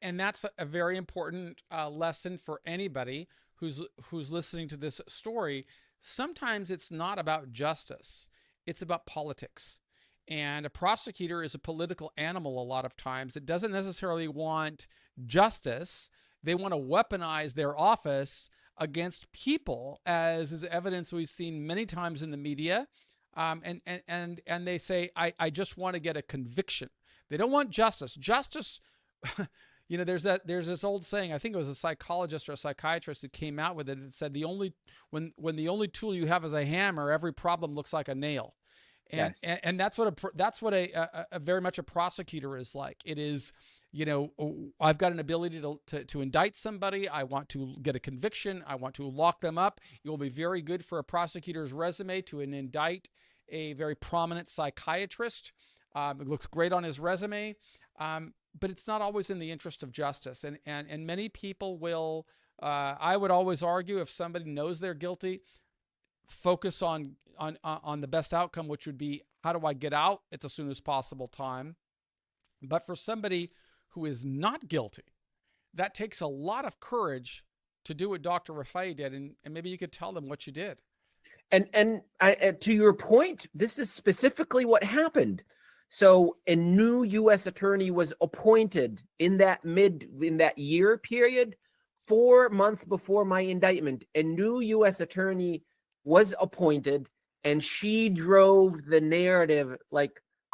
and that's a very important lesson for anybody who's listening to this story. Sometimes it's not about justice, it's about politics. And a prosecutor is a political animal a lot of times. It doesn't necessarily want justice. They want to weaponize their office against people, as is evidence we've seen many times in the media. And they say, I just want to get a conviction. They don't want justice. Justice, there's this old saying. I think it was a psychologist or a psychiatrist who came out with it. It said when the only tool you have is a hammer, every problem looks like a nail. And Yes. and that's what a very much a prosecutor is like. It is, I've got an ability to indict somebody. I want to get a conviction. I want to lock them up. It will be very good for a prosecutor's resume to indict a very prominent psychiatrist. It looks great on his resume, but it's not always in the interest of justice. And many people will. I would always argue, if somebody knows they're guilty, focus on the best outcome, which would be, how do I get out at the soonest possible time? But for somebody who is not guilty, that takes a lot of courage to do what Dr. Rifai did, and maybe you could tell them what you did. And to your point, this is specifically what happened. So a new U.S. attorney was appointed in that year period, 4 months before my indictment. A new U.S. attorney was appointed, and she drove the narrative like